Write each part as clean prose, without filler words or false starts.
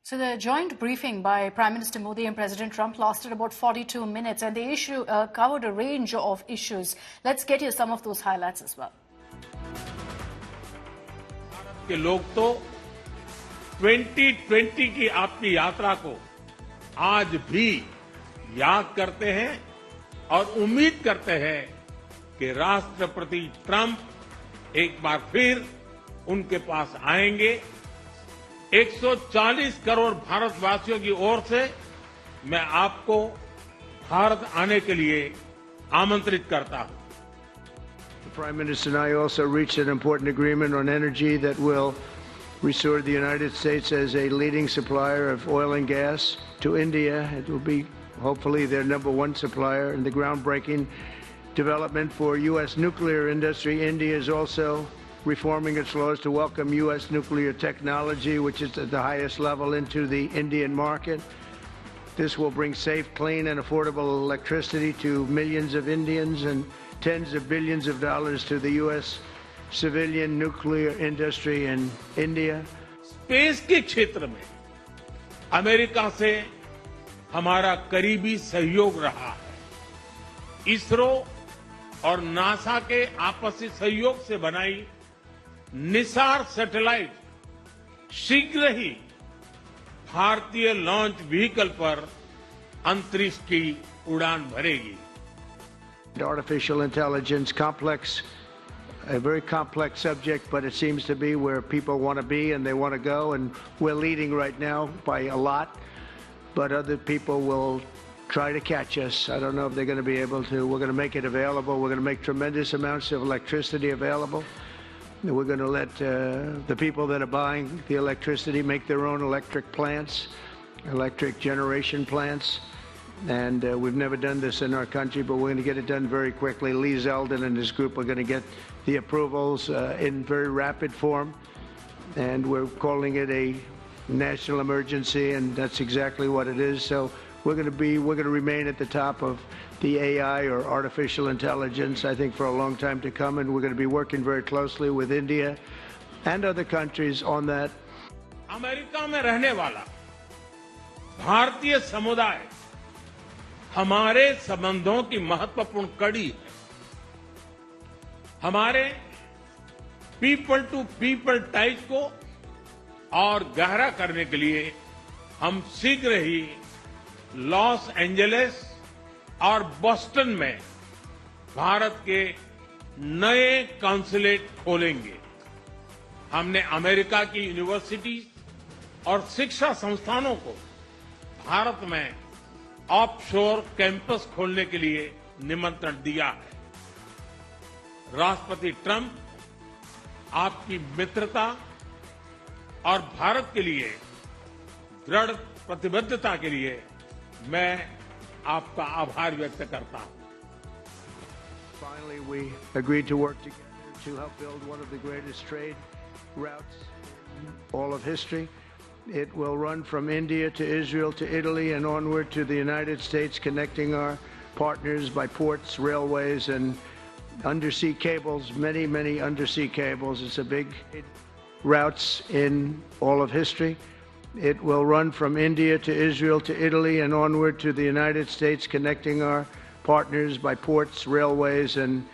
So the joint briefing by Prime Minister Modi and President Trump lasted about 42 minutes, and the issue covered a range of issues. Let's get you some of those highlights as well. के लोग तो 2020 की आपकी यात्रा को आज भी याद करते हैं और उम्मीद करते हैं कि राष्ट्रपति ट्रंप एक बार फिर उनके पास आएंगे। 140 करोड़ भारतवासियों की ओर से मैं आपको भारत आने के लिए आमंत्रित करता हूं। The Prime Minister and I also reached an important agreement on energy that will restore the United States as a leading supplier of oil and gas to India. It will be hopefully their #1 supplier in the groundbreaking development for U.S. nuclear industry. India is also reforming its laws to welcome U.S. nuclear technology, which is at the highest level, into the Indian market. This will bring safe, clean, and affordable electricity to millions of Indians and tens of billions of dollars to the U.S. civilian nuclear industry in India. Space के क्षेत्र में America से हमारा करीबी सहयोग रहा है। इसरो और नासा के आपसी सहयोग से बनाई निसार सैटेलाइट शीघ्र ही भारतीय लॉन्च व्हीकल पर अंतरिक्ष की उड़ान भरेगी। Artificial intelligence, a very complex subject, but it seems to be where people want to be and they want to go, and we're leading right now by a lot, but other people will try to catch us. I don't know if they're going to be able to. We're going to make it available. We're going to make tremendous amounts of electricity available. We're going to let the people that are buying the electricity make their own electric plants, electric generation plants. And we've never done this in our country, but we're going to get it done very quickly. Lee Zeldin and his group are going to get the approvals in very rapid form. And we're calling it a national emergency, and that's exactly what it is. So we're going to remain at the top of the AI, or artificial intelligence, I think, for a long time to come, and we're going to be working very closely with India and other countries on that. America में रहने वाला भारतीय समुदाय हमारे संबंधों की महत्वपूर्ण कड़ी है। हमारे पीपल टू पीपल टाइज को और गहरा करने के लिए हम शीघ्र ही लॉस एंजलिस और बोस्टन में भारत के नए कॉन्सुलेट खोलेंगे। हमने अमेरिका की यूनिवर्सिटी और शिक्षा संस्थानों को भारत में ऑफशोर कैंपस खोलने के लिए निमंत्रण दिया है। राष्ट्रपति ट्रंप आपकी मित्रता और भारत के लिए दृढ़ प्रतिबद्धता के लिए मैं आपका आभार व्यक्त करता हूं। Finally, we agreed to work together to help build one of the greatest trade routes in all of history. It will run from India to Israel to Italy and onward to the United States, connecting our partners by ports, railways, and undersea cables, many, many undersea cables. It's a big routes in all of history. It will run from India to Israel to Italy and onward to the United States, connecting our partners by ports, railways, and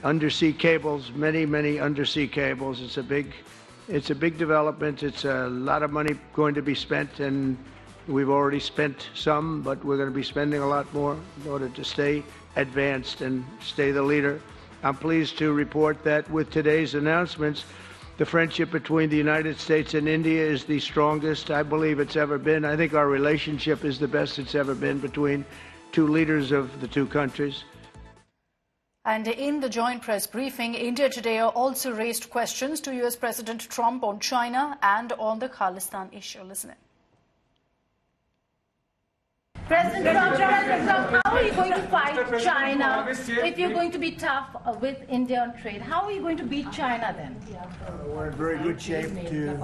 undersea cables, many, many undersea cables. It's a big development. It's a lot of money going to be spent, and we've already spent some, but we're going to be spending a lot more in order to stay advanced and stay the leader. I'm pleased to report that with today's announcements, the friendship between the United States and India is the strongest I believe it's ever been. I think our relationship is the best it's ever been between two leaders of the two countries. And in the joint press briefing, India today also raised questions to US President Trump on China and on the Khalistan issue. Listen in. President Trump, how are you going to fight China if you're going to be tough with India on trade? How are you going to beat China then? We're in very good shape to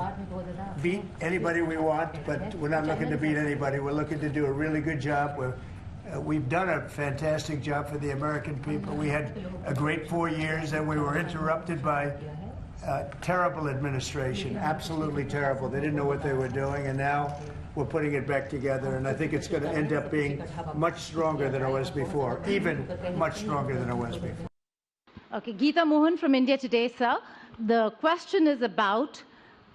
beat anybody we want, but we're not looking to beat anybody. We're looking to do a really good job. We've done a fantastic job for the American people. We had a great 4 years, and we were interrupted by Terrible administration, absolutely terrible. They didn't know what they were doing, and now we're putting it back together, and I think it's going to end up being much stronger than it was before, even much stronger than it was before. Okay, Geeta Mohan from India Today, sir. The question is about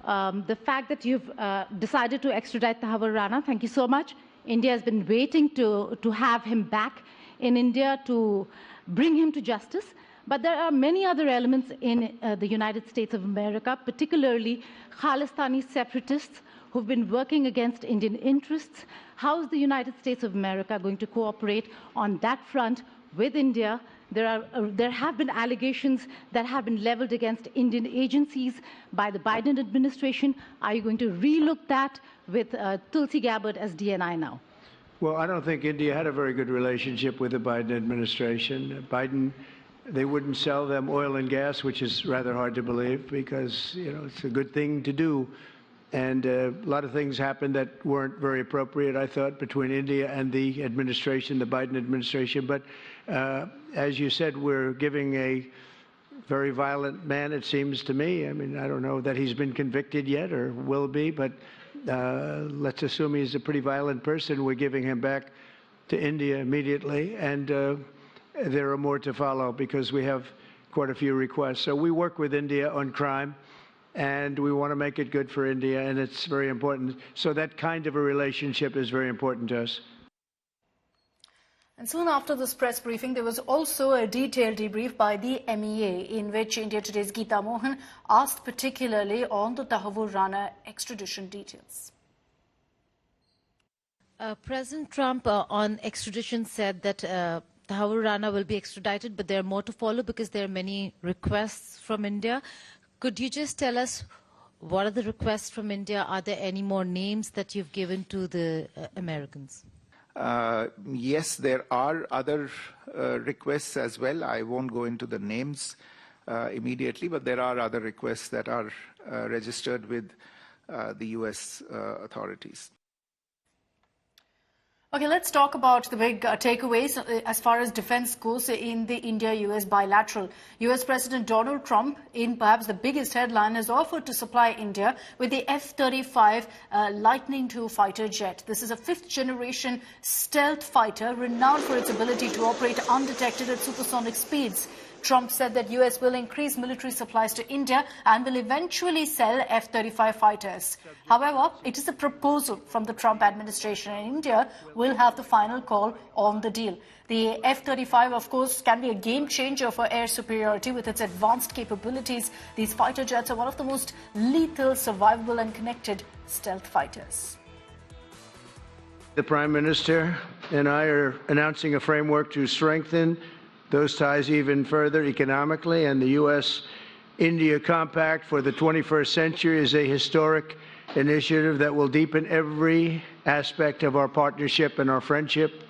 the fact that you've decided to extradite Tahawwur Rana. Thank you so much. India has been waiting to have him back in India to bring him to justice. But there are many other elements in the United States of America, particularly Khalistani separatists who've been working against Indian interests. How is the United States of America going to cooperate on that front with India? There have been allegations that have been leveled against Indian agencies by the Biden administration. Are you going to relook that with Tulsi Gabbard as DNI now? Well, I don't think India had a very good relationship with the Biden administration. They wouldn't sell them oil and gas, which is rather hard to believe because, it's a good thing to do. And a lot of things happened that weren't very appropriate, I thought, between India and the administration, the Biden administration. But as you said, we're giving a very violent man, it seems to me. I mean, I don't know that he's been convicted yet or will be, but let's assume he's a pretty violent person. We're giving him back to India immediately. And there are more to follow because we have quite a few requests. So we work with India on crime, and we want to make it good for India, and it's very important. So that kind of a relationship is very important to us. And soon after this press briefing, there was also a detailed debrief by the MEA in which India Today's Geeta Mohan asked particularly on the Tahawwur Rana extradition details. President Trump on extradition said that Tahawwur Rana will be extradited, but there are more to follow because there are many requests from India. Could you just tell us what are the requests from India? Are there any more names that you've given to the Americans? Yes, there are other requests as well. I won't go into the names immediately, but there are other requests that are registered with the U.S. authorities. Okay, let's talk about the big takeaways as far as defense goes in the India-US bilateral. US President Donald Trump, in perhaps the biggest headline, has offered to supply India with the F-35 Lightning II fighter jet. This is a fifth-generation stealth fighter renowned for its ability to operate undetected at supersonic speeds. Trump said that US will increase military supplies to India and will eventually sell F-35 fighters. However, it is a proposal from the Trump administration, and India will have the final call on the deal. The F-35, of course, can be a game changer for air superiority with its advanced capabilities. These fighter jets are one of the most lethal, survivable and connected stealth fighters. The Prime Minister and I are announcing a framework to strengthen those ties even further economically, and the U.S.-India Compact for the 21st century is a historic initiative that will deepen every aspect of our partnership and our friendship.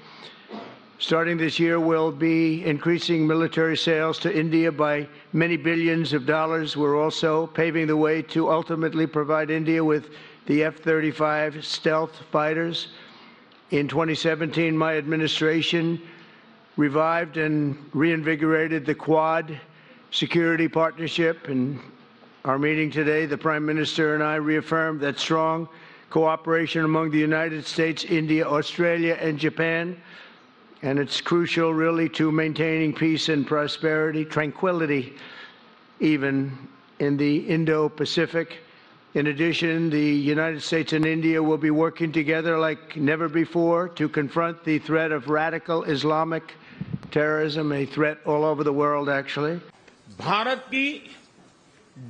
Starting this year, we'll be increasing military sales to India by many billions of dollars. We're also paving the way to ultimately provide India with the F-35 stealth fighters. In 2017, my administration revived and reinvigorated the Quad security partnership. In our meeting today, the Prime Minister and I reaffirmed that strong cooperation among the United States, India, Australia, and Japan. And it's crucial, really, to maintaining peace and prosperity, tranquility, even in the Indo-Pacific. In addition, the United States and India will be working together like never before to confront the threat of radical Islamic terrorism, a threat all over the world, actually. Bharat की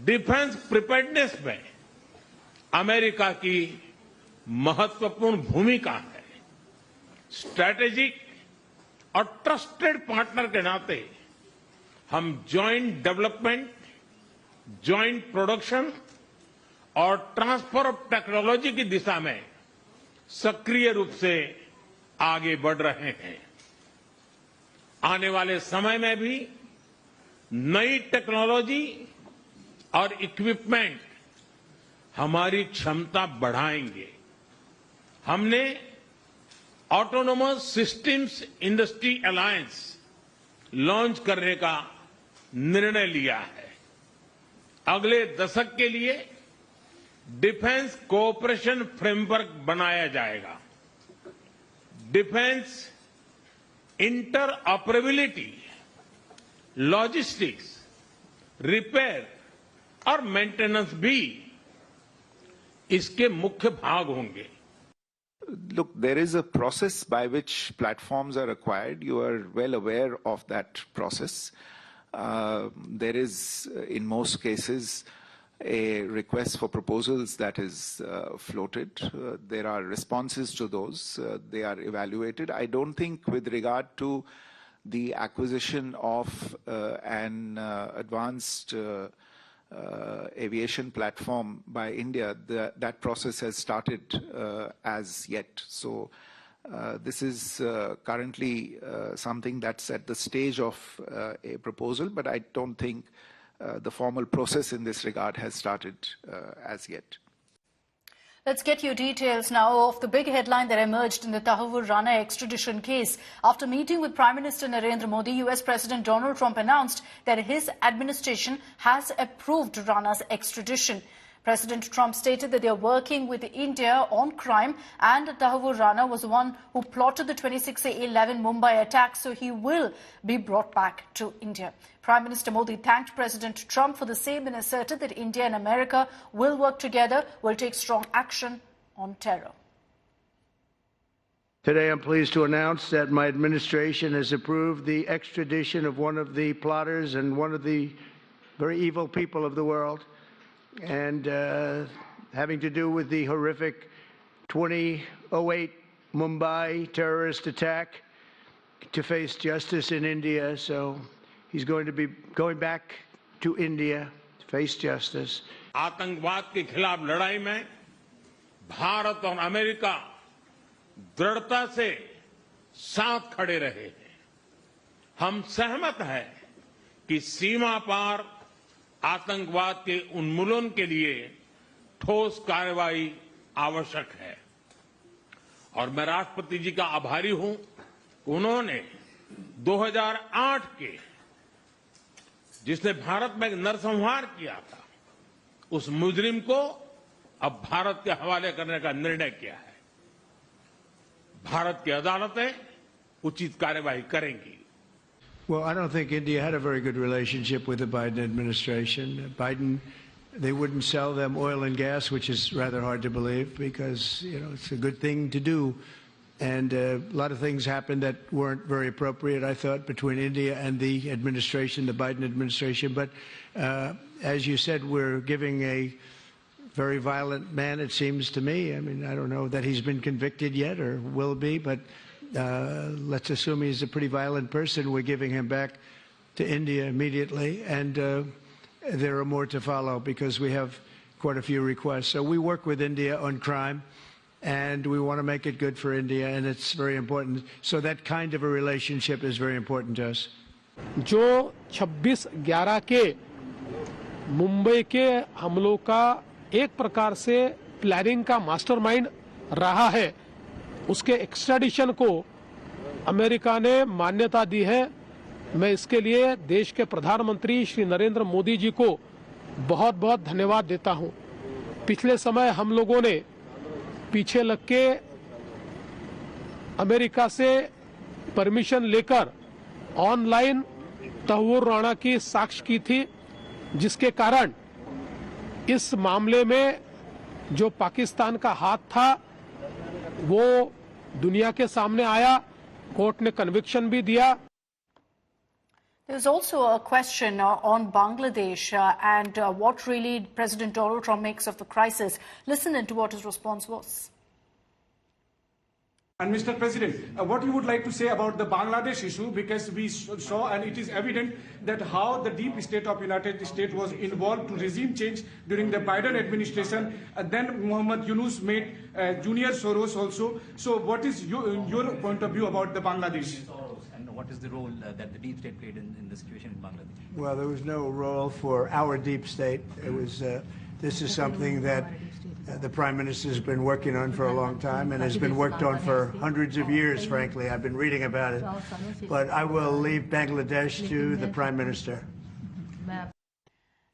defence preparedness में America की महत्वपूर्ण भूमिका है। Strategic और trusted partner के नाते हम जॉइंट डेवलपमेंट, जॉइंट प्रोडक्शन और ट्रांसफर ऑफ टेक्नोलॉजी की दिशा में सक्रिय रूप से आगे बढ़ रहे हैं। आने वाले समय में भी नई टेक्नोलॉजी और इक्विपमेंट हमारी क्षमता बढ़ाएंगे। हमने autonomous systems industry alliance launch करने का निर्णय लिया है। अगले दशक के लिए डिफेंस कोऑपरेशन फ्रेमवर्क बनाया जाएगा। डिफेंस इंटरऑपरेबिलिटी, लॉजिस्टिक्स, रिपेयर और मेंटेनेंस भी इसके मुख्य भाग होंगे। Look, there is a process by which platforms are acquired. You are well aware of that process. There is, in most cases, a request for proposals that is floated. There are responses to those. They are evaluated. I don't think with regard to the acquisition of an advanced aviation platform by India, that process has started as yet. So this is currently something that's at the stage of a proposal, but I don't think the formal process in this regard has started as yet. Let's get you details now of the big headline that emerged in the Tahawur Rana extradition case. After meeting with Prime Minister Narendra Modi, US President Donald Trump announced that his administration has approved Rana's extradition. President Trump stated that they are working with India on crime and Tahawur Rana was the one who plotted the 26/11 Mumbai attack, so he will be brought back to India. Prime Minister Modi thanked President Trump for the same and asserted that India and America will work together, will take strong action on terror. Today, I'm pleased to announce that my administration has approved the extradition of one of the plotters and one of the very evil people of the world, and having to do with the horrific 2008 Mumbai terrorist attack, to face justice in India. So he's going to be going back to India to face justice. आतंकवाद के खिलाफ लड़ाई में भारत और America दृढ़ता से साथ खड़े रहे हैं। हम सहमत हैं कि सीमा पार आतंकवाद के उन्मूलन के लिए ठोस कार्रवाई आवश्यक है और मैं राष्ट्रपति जी का आभारी हूं। उन्होंने 2008 के जिसने भारत में नरसंहार किया था, उस मुजरिम को अब भारत के हवाले करने का निर्णय किया है। भारत की अदालतें उचित कार्यवाही करेंगी। Well, I don't think India had a very good relationship with the Biden administration. Biden, they wouldn't sell them oil and gas, which is rather hard to believe because, you know, it's a good thing to do. And a lot of things happened that weren't very appropriate, I thought, between India and the administration, the Biden administration. But as you said, we're giving a very violent man, it seems to me. I mean, I don't know that he's been convicted yet or will be, but let's assume he's a pretty violent person. We're giving him back to India immediately, and there are more to follow because we have quite a few requests. So we work with India on crime, and we want to make it good for India, and it's very important. So that kind of a relationship is very important to us. जो 26/11 के मुंबई के हमलों का एक प्रकार से planning का mastermind रहा है, उसके एक्स्ट्राडिशन को अमेरिका ने मान्यता दी है। मैं इसके लिए देश के प्रधानमंत्री श्री नरेंद्र मोदी जी को बहुत बहुत धन्यवाद देता हूं। पिछले समय हम लोगों ने पीछे लग के अमेरिका से परमिशन लेकर ऑनलाइन तहव्वुर राणा की साक्ष्य की थी, जिसके कारण इस मामले में जो पाकिस्तान का हाथ था वो दुनिया के सामने आया। कोर्ट ने कन्विक्शन भी दिया। There's also a question on Bangladesh and what really President Donald Trump makes of the crisis. Listen into what his response was. And Mr. President, what you would like to say about the Bangladesh issue, because we saw and it is evident that how the deep state of United States was involved to regime change during the Biden administration. Then Muhammad Yunus made Junior Soros also. So what is your point of view about the Bangladesh? And what is the role that the deep state played in the situation in Bangladesh? Well, there was no role for our deep state. It was. This is something that the Prime Minister has been working on for a long time and has been worked on for hundreds of years, frankly. I've been reading about it. But I will leave Bangladesh to the Prime Minister.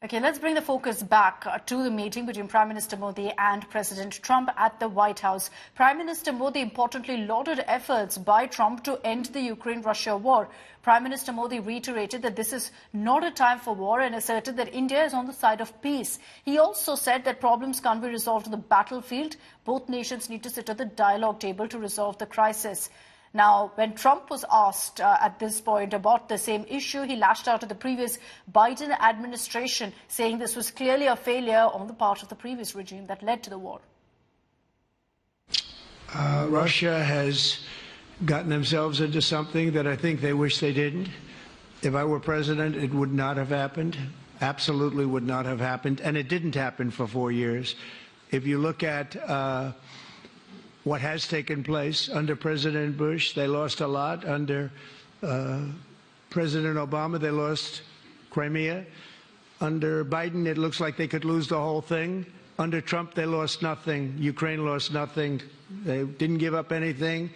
Okay, let's bring the focus back to the meeting between Prime Minister Modi and President Trump at the White House. Prime Minister Modi importantly lauded efforts by Trump to end the Ukraine-Russia war. Prime Minister Modi reiterated that this is not a time for war and asserted that India is on the side of peace. He also said that problems can't be resolved on the battlefield. Both nations need to sit at the dialogue table to resolve the crisis. Now, when Trump was asked at this point about the same issue, he lashed out at the previous Biden administration, saying this was clearly a failure on the part of the previous regime that led to the war. Russia has gotten themselves into something that I think they wish they didn't. If I were president, it would not have happened. Absolutely would not have happened. And it didn't happen for 4 years. If you look at what has taken place under President Bush, they lost a lot. Under President Obama, they lost Crimea. Under Biden, it looks like they could lose the whole thing. Under Trump, they lost nothing. Ukraine lost nothing. They didn't give up anything.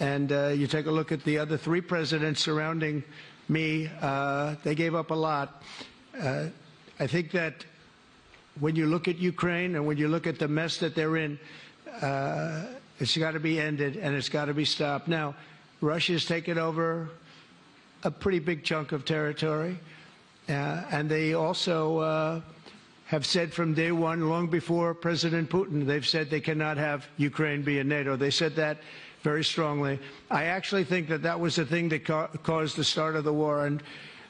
And you take a look at the other 3 presidents surrounding me, they gave up a lot. I think that when you look at Ukraine and when you look at the mess that they're in, it's got to be ended and it's got to be stopped. Now, Russia's taken over a pretty big chunk of territory, and they also have said from day one, long before President Putin, they've said they cannot have Ukraine be in NATO. They said that very strongly. I actually think that that was the thing that caused the start of the war, and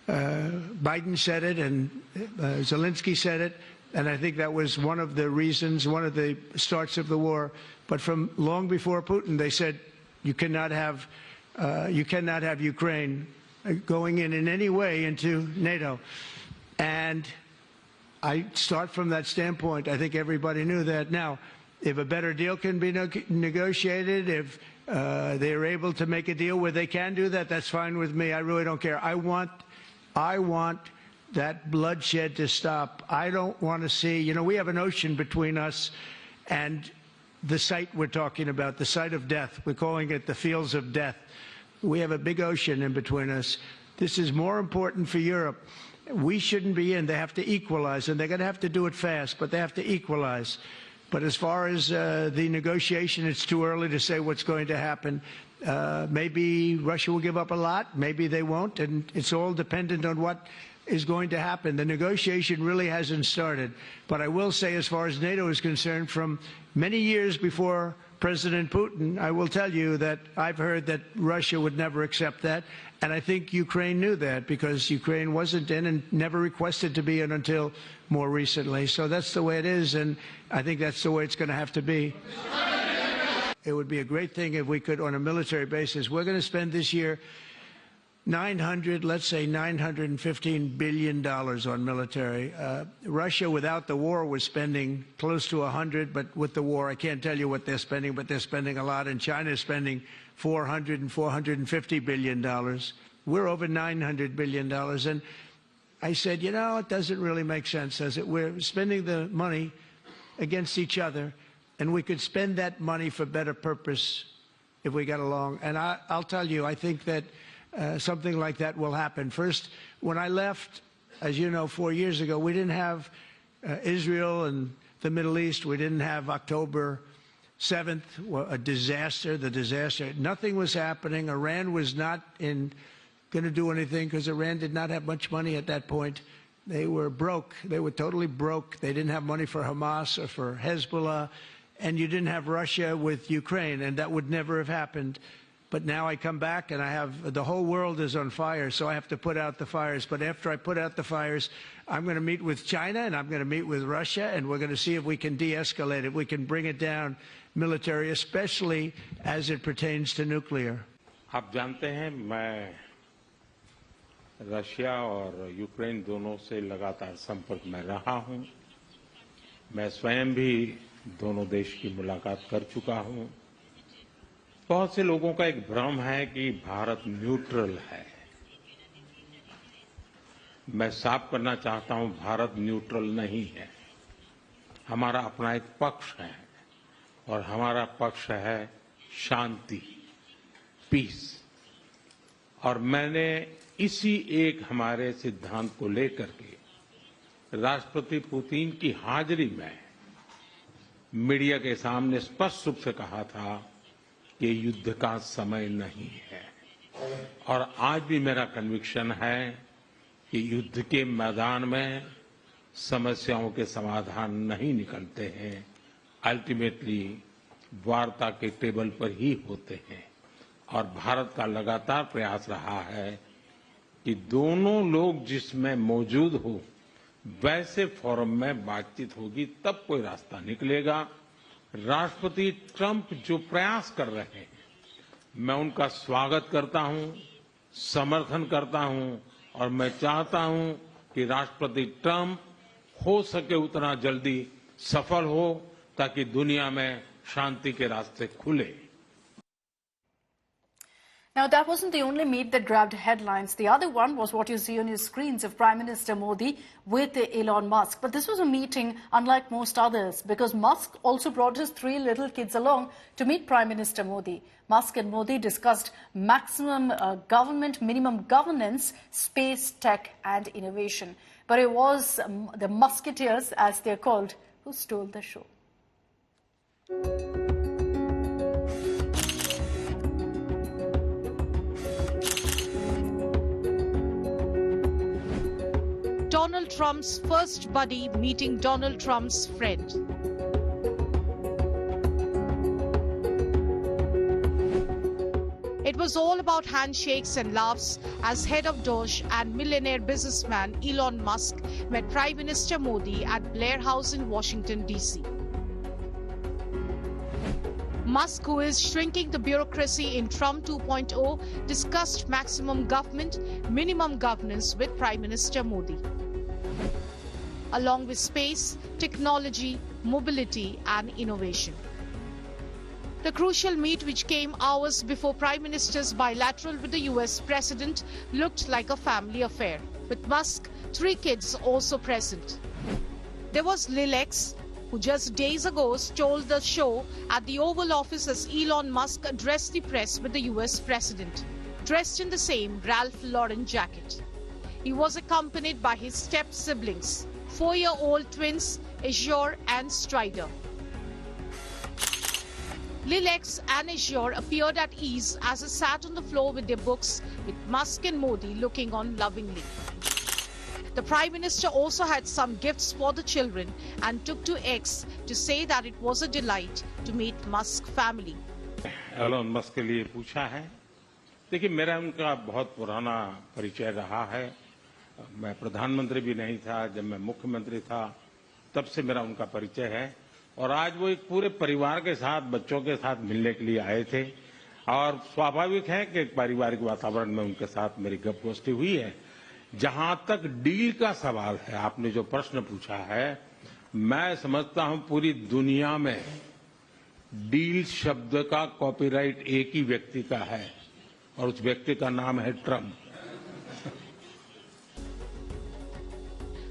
Biden said it and Zelensky said it, and I think that was one of the reasons, one of the starts of the war. But from long before Putin, they said you cannot have Ukraine going in any way into NATO. And I start from that standpoint. I think everybody knew that. Now, if a better deal can be negotiated, if they're able to make a deal where they can do that, that's fine with me. I really don't care. I want that bloodshed to stop. I don't want to see, we have an ocean between us and the site we're talking about, the site of death. We're calling it the fields of death. We have a big ocean in between us. This is more important for Europe. We shouldn't be in. They have to equalize, and they're going to have to do it fast, but they have to equalize. But as far as the negotiation, it's too early to say what's going to happen. Maybe Russia will give up a lot. Maybe they won't, and it's all dependent on what is going to happen. The negotiation really hasn't started. But I will say, as far as NATO is concerned, from many years before President Putin, I will tell you that I've heard that Russia would never accept that. And I think Ukraine knew that, because Ukraine wasn't in and never requested to be in until more recently. So that's the way it is, and I think that's the way it's going to have to be. It would be a great thing if we could, on a military basis. We're going to spend this year $915 billion on military. Russia, without the war, was spending close to 100, but with the war, I can't tell you what they're spending, but they're spending a lot. And China is spending $400 and $450 billion. We're over $900 billion. And I said, it doesn't really make sense, does it? We're spending the money against each other, and we could spend that money for better purpose if we got along. And I'll tell you, I think that something like that will happen. First, when I left, as you know, 4 years ago, we didn't have Israel and the Middle East. We didn't have October 7th, a disaster, the disaster. Nothing was happening. Iran was not going to do anything because Iran did not have much money at that point. They were broke. They were totally broke. They didn't have money for Hamas or for Hezbollah. And you didn't have Russia with Ukraine, and that would never have happened. But now I come back and the whole world is on fire, so I have to put out the fires. But after I put out the fires, I'm going to meet with China and I'm going to meet with Russia, and we're going to see if we can de-escalate it. We can bring it down military, especially as it pertains to nuclear. आप जानते हैं, मैं Russia और Ukraine दोनों से लगातार संपर्क में रहा हूं। मैं स्वयं भी दोनों देश की मुलाकात कर चुका हूं। बहुत से लोगों का एक भ्रम है कि भारत न्यूट्रल है। मैं साफ करना चाहता हूं, भारत न्यूट्रल नहीं है। हमारा अपना एक पक्ष है, और हमारा पक्ष है शांति, पीस। और मैंने इसी एक हमारे सिद्धांत को लेकर के राष्ट्रपति पुतिन की हाजिरी में मीडिया के सामने स्पष्ट रूप से कहा था कि युद्ध का समय नहीं है। और आज भी मेरा कन्विक्शन है कि युद्ध के मैदान में समस्याओं के समाधान नहीं निकलते हैं, अल्टीमेटली वार्ता के टेबल पर ही होते हैं। और भारत का लगातार प्रयास रहा है कि दोनों लोग जिसमें मौजूद हो वैसे फोरम में बातचीत होगी, तब कोई रास्ता निकलेगा। राष्ट्रपति ट्रंप जो प्रयास कर रहे हैं, मैं उनका स्वागत करता हूं, समर्थन करता हूं और मैं चाहता हूं कि राष्ट्रपति ट्रंप हो सके उतना जल्दी सफल हो ताकि दुनिया में शांति के रास्ते खुले। Now, that wasn't the only meet that grabbed headlines. The other one was what you see on your screens of Prime Minister Modi with Elon Musk. But this was a meeting unlike most others because Musk also brought his 3 little kids along to meet Prime Minister Modi. Musk and Modi discussed maximum government, minimum governance, space, tech and innovation. But it was the Musketeers, as they're called, who stole the show. Donald Trump's first buddy meeting Donald Trump's friend. It was all about handshakes and laughs as head of Doge and millionaire businessman Elon Musk met Prime Minister Modi at Blair House in Washington, D.C. Musk, who is shrinking the bureaucracy in Trump 2.0, discussed maximum government, minimum governance with Prime Minister Modi, along with space, technology, mobility and innovation. The crucial meet, which came hours before Prime Minister's bilateral with the US President, looked like a family affair, with Musk, 3 kids also present. There was Lil X, who just days ago stole the show at the Oval Office as Elon Musk addressed the press with the US President, dressed in the same Ralph Lauren jacket. He was accompanied by his step-siblings, 4-year-old twins Azure and Strider. Lil X and Azure appeared at ease as they sat on the floor with their books, with Musk and Modi looking on lovingly. The Prime Minister also had some gifts for the children and took to X to say that it was a delight to meet Musk family. Elon Musk के लिए पूछा है। देखिए, मेरा उनका बहुत पुराना परिचय रहा है। मैं प्रधानमंत्री भी नहीं था, जब मैं मुख्यमंत्री था तब से मेरा उनका परिचय है। और आज वो एक पूरे परिवार के साथ, बच्चों के साथ मिलने के लिए आए थे और स्वाभाविक है कि एक पारिवारिक वातावरण में उनके साथ मेरी गपगोष्ठी हुई है। जहां तक डील का सवाल है, आपने जो प्रश्न पूछा है, मैं समझता हूं पूरी दुनिया में डील शब्द का कॉपीराइट एक ही व्यक्ति का है और उस व्यक्ति का नाम है Trump.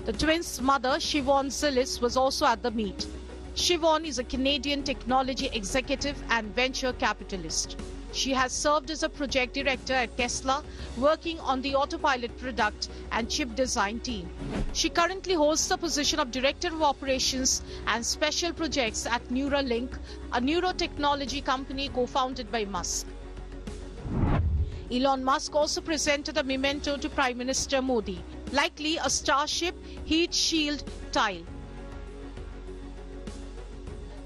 The twins' mother, Siobhan Zilis, was also at the meet. Siobhan is a Canadian technology executive and venture capitalist. She has served as a project director at Tesla, working on the autopilot product and chip design team. She currently holds the position of Director of Operations and Special Projects at Neuralink, a neurotechnology company co-founded by Musk. Elon Musk also presented a memento to Prime Minister Modi, likely a Starship heat shield tile.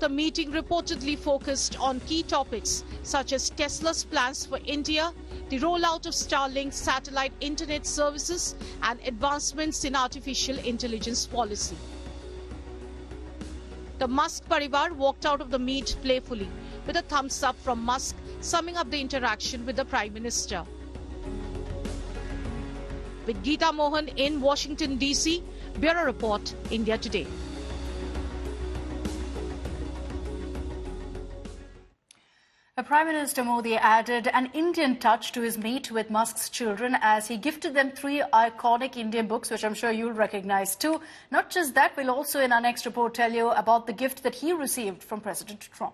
The meeting reportedly focused on key topics such as Tesla's plans for India, the rollout of Starlink satellite internet services, and advancements in artificial intelligence policy. The Musk Parivar walked out of the meet playfully, with a thumbs up from Musk, summing up the interaction with the Prime Minister. With Geeta Mohan in Washington, D.C., Bureau Report, India Today. Prime Minister Modi added an Indian touch to his meet with Musk's children as he gifted them 3 iconic Indian books, which I'm sure you'll recognize too. Not just that, we'll also in our next report tell you about the gift that he received from President Trump.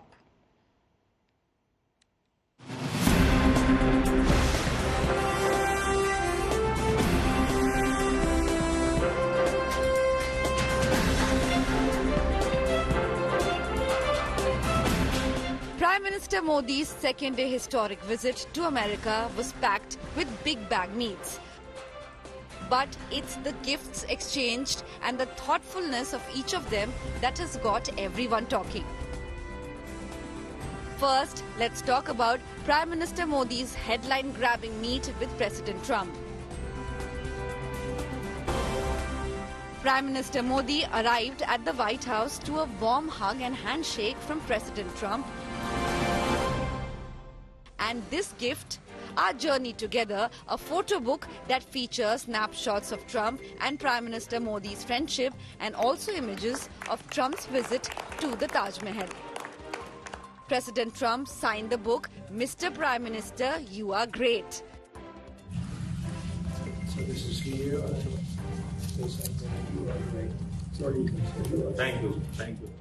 Mr. Modi's second-day historic visit to America was packed with big bag meets. But it's the gifts exchanged and the thoughtfulness of each of them that has got everyone talking. First, let's talk about Prime Minister Modi's headline-grabbing meet with President Trump. Prime Minister Modi arrived at the White House to a warm hug and handshake from President Trump. And this gift, Our Journey Together, a photo book that features snapshots of Trump and Prime Minister Modi's friendship and also images of Trump's visit to the Taj Mahal. President Trump signed the book, Mr. Prime Minister, You Are Great. So this is for you. Say something. You are great. So you can say you are great. Thank you. Thank you.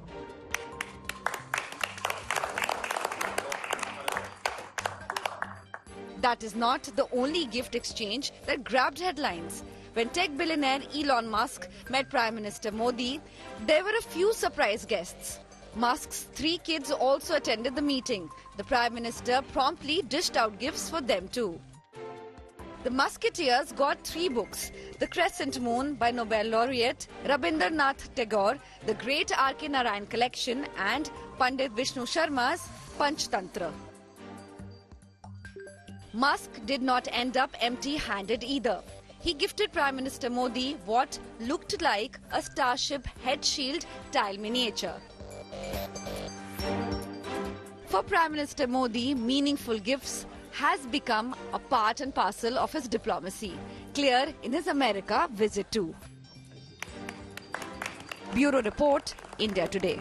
That is not the only gift exchange that grabbed headlines. When tech billionaire Elon Musk met Prime Minister Modi, there were a few surprise guests. Musk's 3 kids also attended the meeting. The Prime Minister promptly dished out gifts for them too. The Musketeers got 3 books: The Crescent Moon by Nobel laureate Rabindranath Tagore, The Great R.K. Narayan Collection, and Pandit Vishnu Sharma's Panchtantra. Musk did not end up empty-handed either. He gifted Prime Minister Modi what looked like a Starship head shield tile miniature. For Prime Minister Modi, meaningful gifts has become a part and parcel of his diplomacy, clear in his America visit too. Bureau Report, India Today.